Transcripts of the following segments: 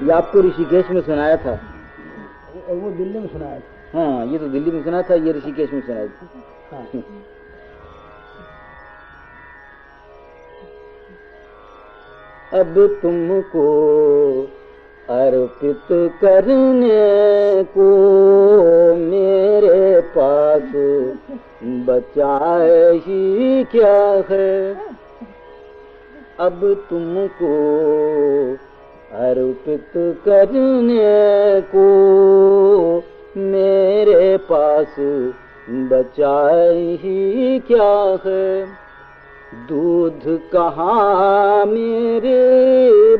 ये आपको ऋषिकेश में सुनाया था। वो दिल्ली में सुनाया था। हाँ, ये तो दिल्ली में सुना था, ये ऋषिकेश में सुनाया था। हाँ। अब तुमको अर्पित करने को मेरे पास बचाए ही क्या है। अब तुमको अर्पित करने को मेरे पास बचाए ही क्या है। दूध कहाँ मेरे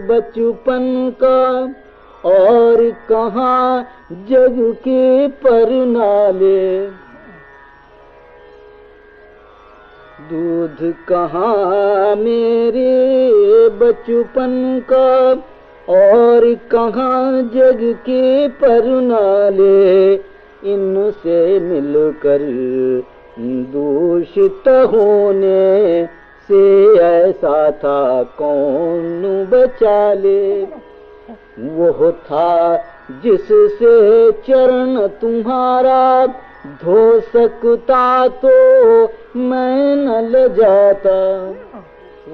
बचपन का और कहाँ जग के परनाले। दूध कहाँ मेरे बचपन का और कहाँ जग के परनाले। इनसे मिलकर दूषित होने से ऐसा था कौन बचा ले। वो था जिससे चरण तुम्हारा धो सकता तो मैं न ले जाता।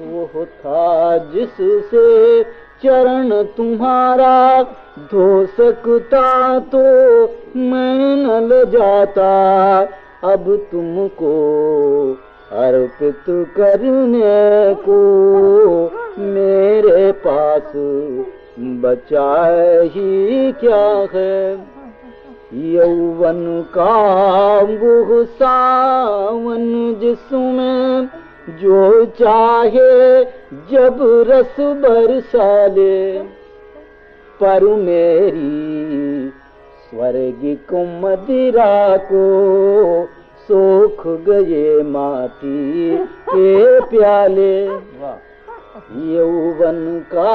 वो था जिससे चरण तुम्हारा धो सकता तो मैं न ले जाता। अब तुमको अर्पित करने को मेरे पास बचाए ही क्या है। यौवन का वो सावन जिसमें जो चाहे जब रस बरसाले। पर मेरी स्वर्गिक मदिरा को सोख गए माटी के प्याले। यौवन का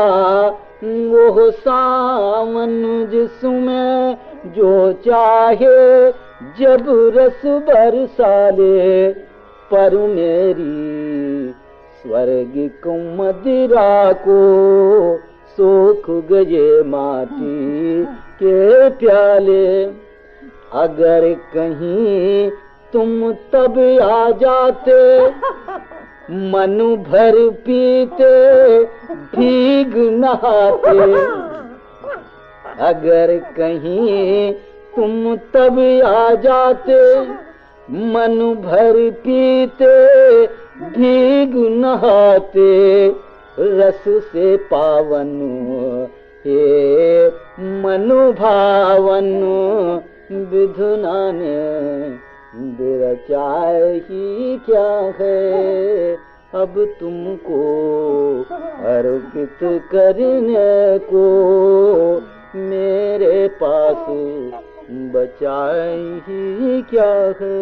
वो सावन जिसमें जो चाहे जब रस बरसाले। पर मेरी स्वर्गिक मदिरा को सोख गए माटी के प्याले। अगर कहीं तुम तब आ जाते मन भर पीते भीग नहाते। अगर कहीं तुम तब आ जाते मन भर पीते भीग नहाते। रस से पावन हे मनुभावन विधुना ने बिरचाए ही क्या है। अब तुमको अर्पित करने को मेरे पास बचाए ही क्या है।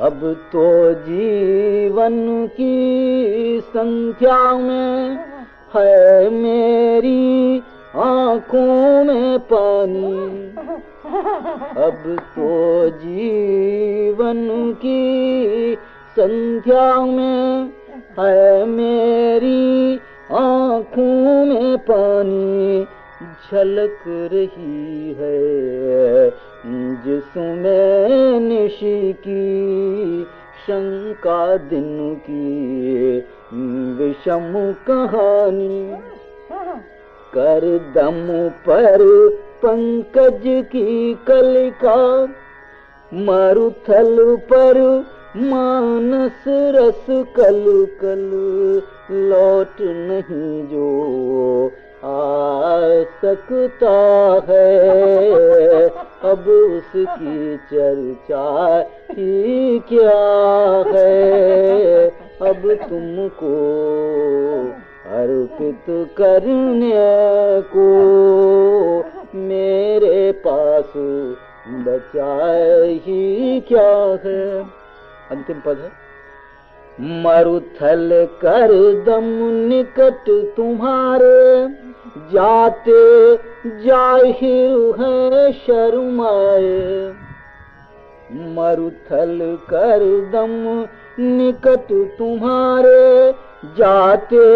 अब तो जीवन की संख्या में है मेरी आँखों में पानी। अब तो जीवन की संख्या में है मेरी आँखों में पानी। झलक रही है जिसमें निशी की शंका दिन की विषम कहानी। कर दम पर पंकज की कलिका मरुथल पर मानस रस कल कल। लौट नहीं जो आ सकता है अब उसकी चर्चा ही क्या है। अब तुमको अर्पित करने को मेरे पास बचाए ही क्या है। अंतिम पद है। मरुथल कर दम निकट तुम्हारे जाते जाहिर है शर्माए। मरुथल कर दम निकट तुम्हारे जाते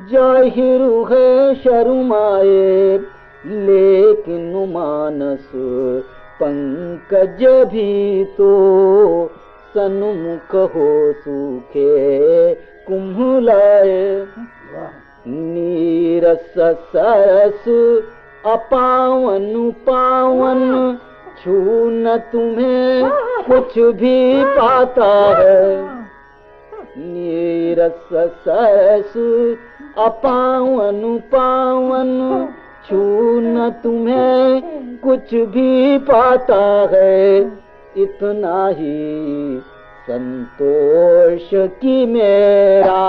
जाहिर है शर्माए, लेकिन मानस पंकज भी तो सन्मुख हो सूखे कुम्हलाए। नीरस सरस अपावन पावन, छू न तुम्हें कुछ भी पाता है। नीरस सरस अपावन पावन, छू न तुम्हें कुछ भी पाता है। इतना ही संतोष की मेरा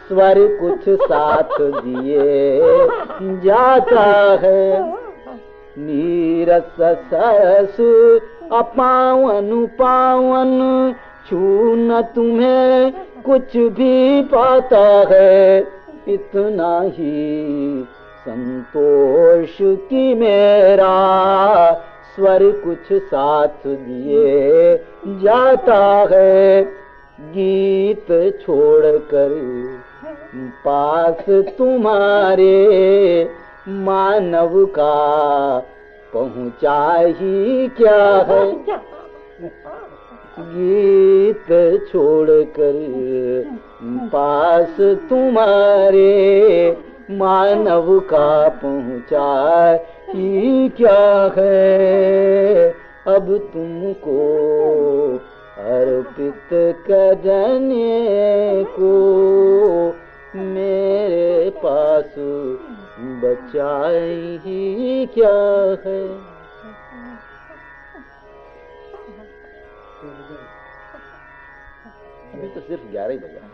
स्वर कुछ साथ दिए जाता है। नीरस सरस अपावन पावन, छू न तुम्हें कुछ भी पाता है। इतना ही संतोष की मेरा स्वर कुछ साथ दिए जाता है। गीत छोड़कर पास तुम्हारे, मानव का पहुँचा ही क्या है। गीत छोड़कर पास तुम्हारे, मानव का पहुँचा ही क्या है। अब तुमको अर्पित करने को मेरे पास बचा ही क्या है। अभी तो सिर्फ 11 ही बजा।